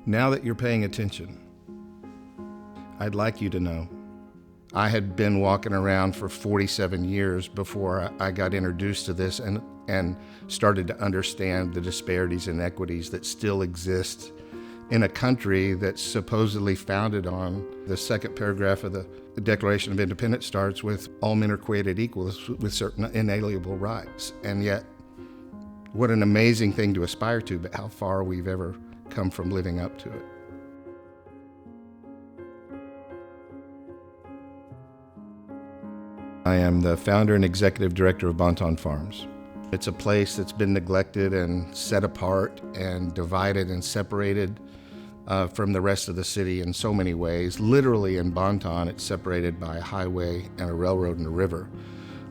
Now that you're paying attention, I'd like you to know I had been walking around for 47 years before I got introduced to this and started to understand the disparities and inequities that still exist in a country that's supposedly founded on the second paragraph of the Declaration of Independence starts with all men are created equal with certain inalienable rights. And yet, what an amazing thing to aspire to, but how far we've ever come from living up to it. I am the founder and executive director of Bonton Farms. It's a place that's been neglected and set apart and divided and separated from the rest of the city in so many ways. Literally in Bonton, it's separated by a highway and a railroad and a river.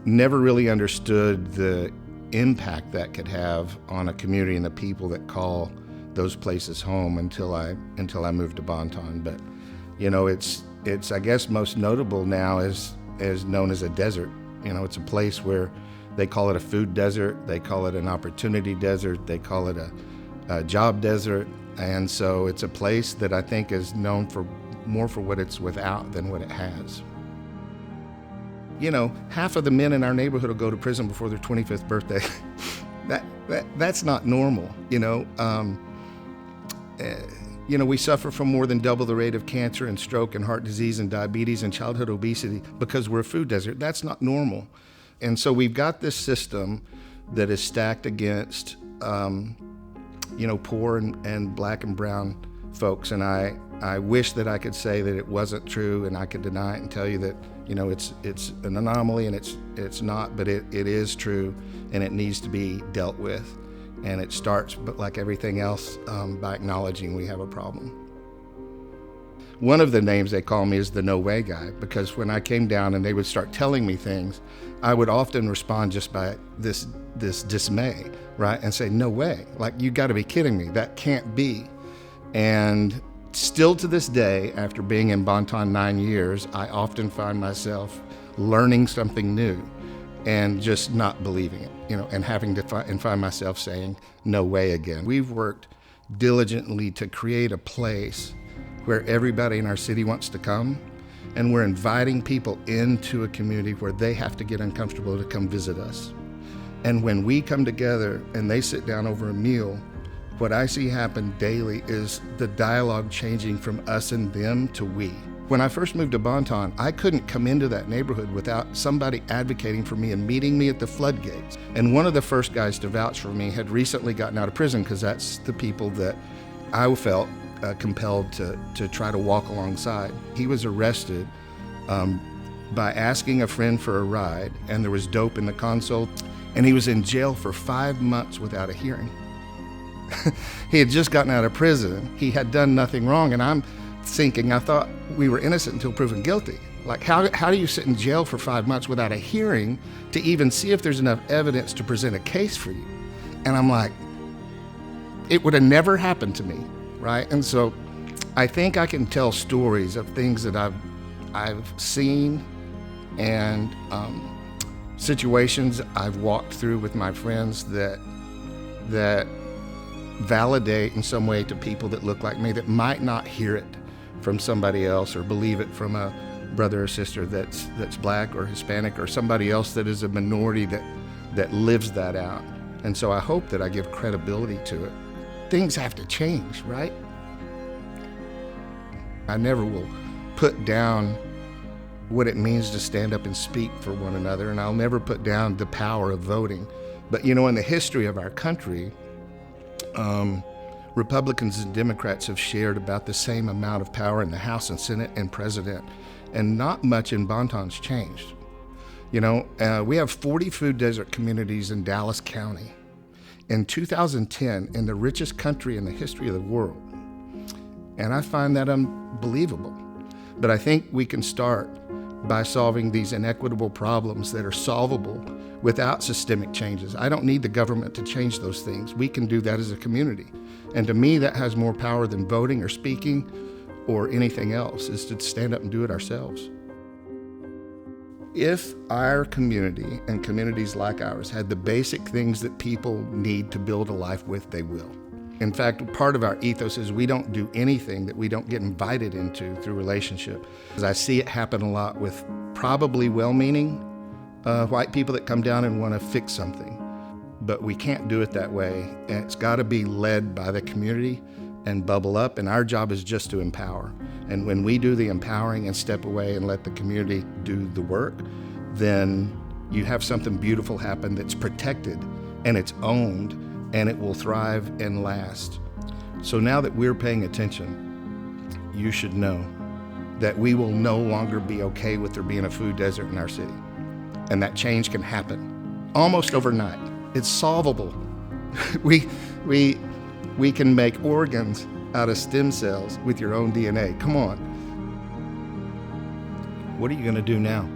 Never really understood the impact that could have on a community and the people that call those places home until I moved to Bonton. But you know, it's I guess most notable now is known as a desert. You know, it's a place where they call it a food desert, they call it an opportunity desert, they call it a job desert. And so it's a place that I think is known for more for what it's without than what it has. You know, half of the men in our neighborhood will go to prison before their 25th birthday. That's not normal, you know. We suffer from more than double the rate of cancer and stroke and heart disease and diabetes and childhood obesity because we're a food desert. That's not normal. And so we've got this system that is stacked against poor and black and brown folks. And I wish that I could say that it wasn't true and I could deny it and tell you that, you know, it's an anomaly and it's not, but it is true and it needs to be dealt with. And it starts, but like everything else, by acknowledging we have a problem. One of the names they call me is the no way guy, because when I came down and they would start telling me things, I would often respond just by this dismay, right? And say, no way, like you gotta be kidding me, that can't be. And still to this day, after being in Bonton 9 years, I often find myself learning something new and just not believing it, you know, and having to find myself saying, no way again. We've worked diligently to create a place where everybody in our city wants to come, and we're inviting people into a community where they have to get uncomfortable to come visit us. And when we come together and they sit down over a meal, what I see happen daily is the dialogue changing from us and them to we. When I first moved to Bonton, I couldn't come into that neighborhood without somebody advocating for me and meeting me at the floodgates. And one of the first guys to vouch for me had recently gotten out of prison, because that's the people that I felt compelled to try to walk alongside. He was arrested by asking a friend for a ride, and there was dope in the console, and he was in jail for 5 months without a hearing. He had just gotten out of prison. He had done nothing wrong, and I'm thinking, I thought we were innocent until proven guilty. Like, how do you sit in jail for 5 months without a hearing to even see if there's enough evidence to present a case for you? And I'm like, it would have never happened to me, right? And so I think I can tell stories of things that I've seen and situations I've walked through with my friends that validate in some way to people that look like me that might not hear it from somebody else or believe it from a brother or sister that's black or Hispanic or somebody else that is a minority that lives that out. And so I hope that I give credibility to it. Things have to change, right? I never will put down what it means to stand up and speak for one another, and I'll never put down the power of voting. But you know, in the history of our country, Republicans and Democrats have shared about the same amount of power in the House and Senate and President, and not much in Bonton's changed. You know, we have 40 food desert communities in Dallas County. In 2010, in the richest country in the history of the world. And I find that unbelievable. But I think we can start by solving these inequitable problems that are solvable without systemic changes. I don't need the government to change those things. We can do that as a community. And to me, that has more power than voting or speaking or anything else, is to stand up and do it ourselves. If our community and communities like ours had the basic things that people need to build a life with, they will. In fact, part of our ethos is we don't do anything that we don't get invited into through relationship. Because I see it happen a lot with probably well-meaning white people that come down and want to fix something. But we can't do it that way. And it's got to be led by the community and bubble up. And our job is just to empower. And when we do the empowering and step away and let the community do the work, then you have something beautiful happen that's protected and it's owned, and it will thrive and last. So now that we're paying attention, you should know that we will no longer be okay with there being a food desert in our city. And that change can happen almost overnight. It's solvable. We can make organs out of stem cells with your own DNA. Come on. What are you going to do now?